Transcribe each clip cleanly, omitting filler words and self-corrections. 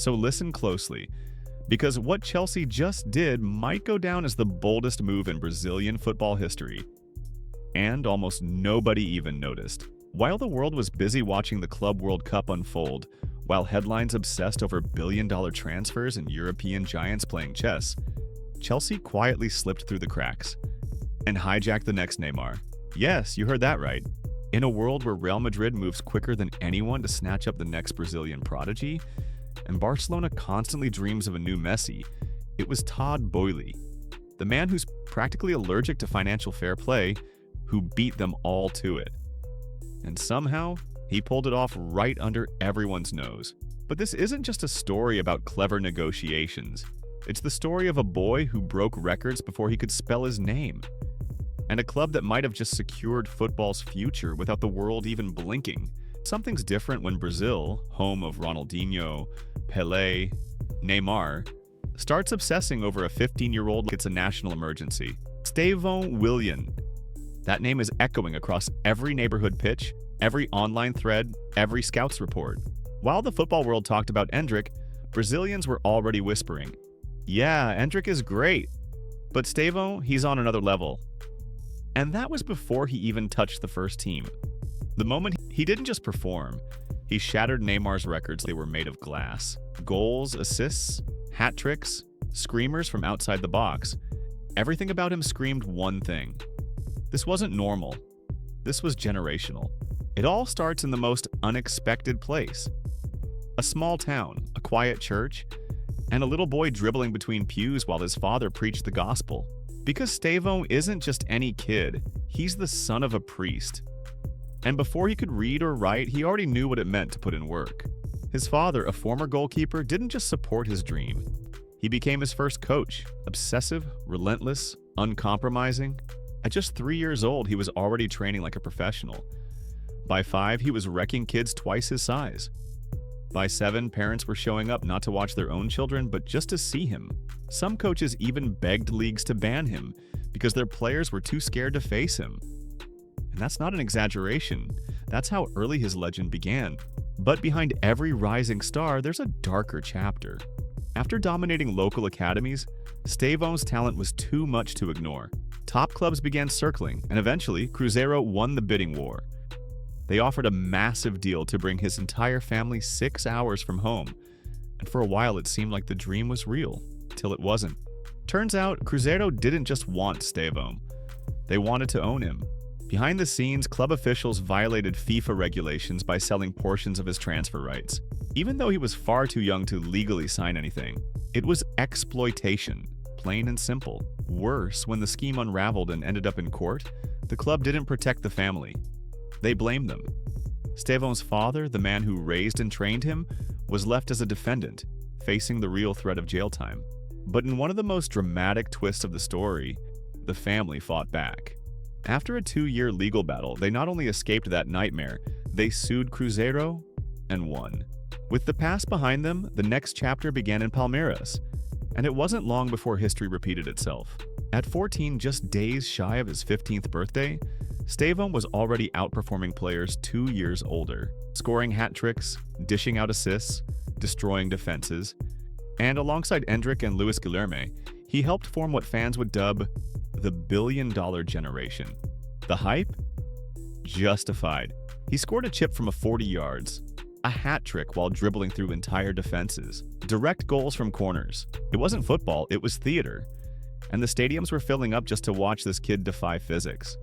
So listen closely, because what Chelsea just did might go down as the boldest move in Brazilian football history. And almost nobody even noticed. While the world was busy watching the Club World Cup unfold, while headlines obsessed over billion-dollar transfers and European giants playing chess, Chelsea quietly slipped through the cracks and hijacked the next Neymar. Yes, you heard that right. In a world where Real Madrid moves quicker than anyone to snatch up the next Brazilian prodigy, and Barcelona constantly dreams of a new Messi, it was Todd Boehly, the man who's practically allergic to financial fair play, who beat them all to it. And somehow, he pulled it off right under everyone's nose. But this isn't just a story about clever negotiations. It's the story of a boy who broke records before he could spell his name, and a club that might have just secured football's future without the world even blinking. Something's different when Brazil, home of Ronaldinho, Pelé, Neymar, starts obsessing over a 15-year-old like it's a national emergency. Estevao William. That name is echoing across every neighborhood pitch, every online thread, every scouts report. While the football world talked about Endrick, Brazilians were already whispering, "Yeah, Endrick is great, but Estevao, he's on another level." And that was before he even touched the first team. The moment he didn't just perform, he shattered Neymar's records. They were made of glass. Goals, assists, hat tricks, screamers from outside the box. Everything about him screamed one thing. This wasn't normal. This was generational. It all starts in the most unexpected place. A small town, a quiet church, and a little boy dribbling between pews while his father preached the gospel. Because Estevao isn't just any kid, he's the son of a priest. And before he could read or write, he already knew what it meant to put in work. His father, a former goalkeeper, didn't just support his dream. He became his first coach, obsessive, relentless, uncompromising. At just 3 years old, he was already training like a professional. By 5, he was wrecking kids twice his size. By 7, parents were showing up not to watch their own children, but just to see him. Some coaches even begged leagues to ban him because their players were too scared to face him. And that's not an exaggeration. That's how early his legend began. But behind every rising star, there's a darker chapter. After dominating local academies, Estevao's talent was too much to ignore. Top clubs began circling, and eventually, Cruzeiro won the bidding war. They offered a massive deal to bring his entire family 6 hours from home, and for a while it seemed like the dream was real, till it wasn't. Turns out, Cruzeiro didn't just want Estevao. They wanted to own him. Behind the scenes, club officials violated FIFA regulations by selling portions of his transfer rights, even though he was far too young to legally sign anything. It was exploitation, plain and simple. Worse, when the scheme unraveled and ended up in court, the club didn't protect the family. They blamed them. Estevao's father, the man who raised and trained him, was left as a defendant, facing the real threat of jail time. But in one of the most dramatic twists of the story, the family fought back. After a 2-year legal battle, they not only escaped that nightmare, they sued Cruzeiro and won. With the past behind them, the next chapter began in Palmeiras, and it wasn't long before history repeated itself. At 14, just days shy of his 15th birthday, Estevao was already outperforming players 2 years older, scoring hat tricks, dishing out assists, destroying defenses, and alongside Endrick and Luis Guilherme, he helped form what fans would dub the billion-dollar generation. The hype? Justified. He scored a chip from a 40 yards, a hat trick while dribbling through entire defenses, direct goals from corners. It wasn't football, it was theater, and the stadiums were filling up just to watch this kid defy physics.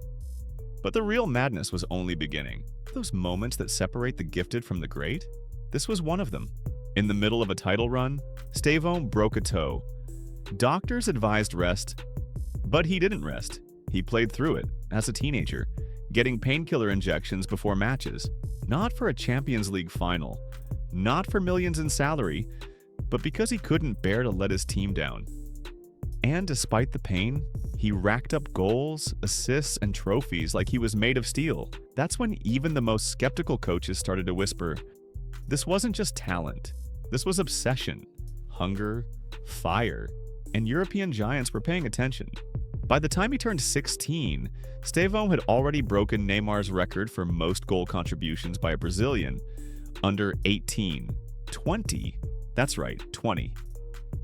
But the real madness was only beginning. Those moments that separate the gifted from the great? This was one of them. In the middle of a title run, Estevao broke a toe. Doctors advised rest, but he didn't rest. He played through it, as a teenager, getting painkiller injections before matches. Not for a Champions League final, not for millions in salary, but because he couldn't bear to let his team down. And despite the pain, he racked up goals, assists, and trophies like he was made of steel. That's when even the most skeptical coaches started to whisper, this wasn't just talent. This was obsession, hunger, fire, and European giants were paying attention. By the time he turned 16, Estevao had already broken Neymar's record for most goal contributions by a Brazilian under 18. 20. That's right, 20.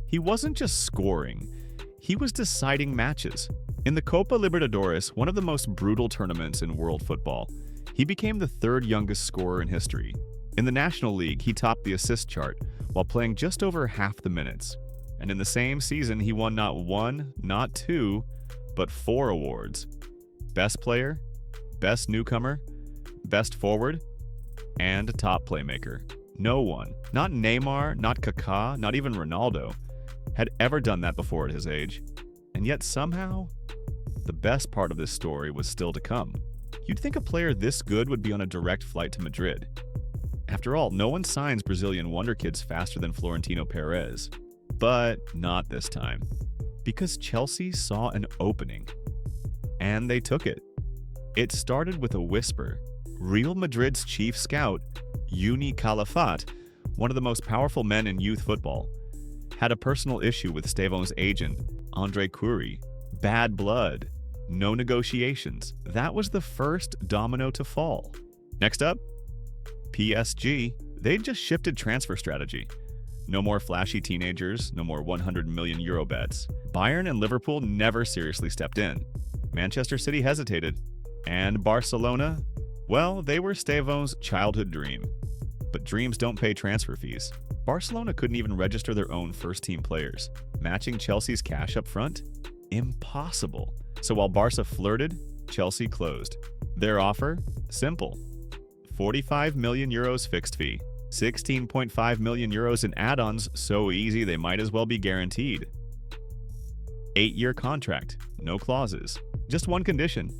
He wasn't just scoring, he was deciding matches. In the Copa Libertadores, one of the most brutal tournaments in world football, he became the third youngest scorer in history. In the National League, he topped the assist chart while playing just over half the minutes. And in the same season, he won not one, not two, but 4 awards. Best player, best newcomer, best forward, and top playmaker. No one, not Neymar, not Kaká, not even Ronaldo, had ever done that before at his age. And yet somehow, the best part of this story was still to come. You'd think a player this good would be on a direct flight to Madrid. After all, no one signs Brazilian wonder kids faster than Florentino Perez. But not this time. Because Chelsea saw an opening. And they took it. It started with a whisper. Real Madrid's chief scout, Uni Calafat, one of the most powerful men in youth football, had a personal issue with Estevao's agent, Andre Curie. Bad blood. No negotiations. That was the first domino to fall. Next up, PSG. They'd just shifted transfer strategy. No more flashy teenagers, no more 100 million euro bets. Bayern and Liverpool never seriously stepped in. Manchester City hesitated. And Barcelona? Well, they were Estevao's childhood dream. But dreams don't pay transfer fees. Barcelona couldn't even register their own first-team players. Matching Chelsea's cash up front? Impossible. So while Barca flirted, Chelsea closed. Their offer? Simple. 45 million euros fixed fee. 16.5 million euros in add-ons, so easy they might as well be guaranteed. 8-year contract, no clauses. Just one condition.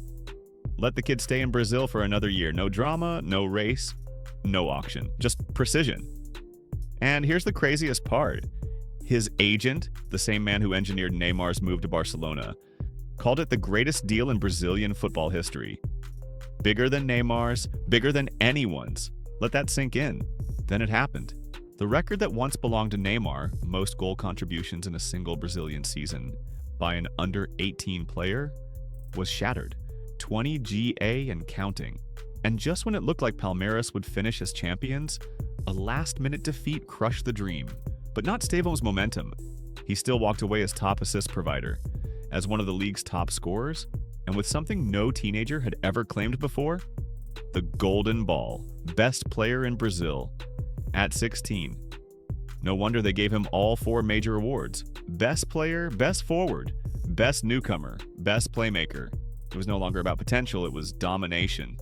Let the kid stay in Brazil for another year. No drama, no race, no auction. Just precision. And here's the craziest part. His agent, the same man who engineered Neymar's move to Barcelona, called it the greatest deal in Brazilian football history. Bigger than Neymar's, bigger than anyone's. Let that sink in. Then it happened. The record that once belonged to Neymar, most goal contributions in a single Brazilian season, by an under-18 player, was shattered. 20 GA and counting. And just when it looked like Palmeiras would finish as champions, a last-minute defeat crushed the dream. But not Estevao's momentum. He still walked away as top assist provider, as one of the league's top scorers, and with something no teenager had ever claimed before, the golden ball, best player in Brazil, at 16. No wonder they gave him all 4 major awards. Best player, best forward, best newcomer, best playmaker. It was no longer about potential, it was domination.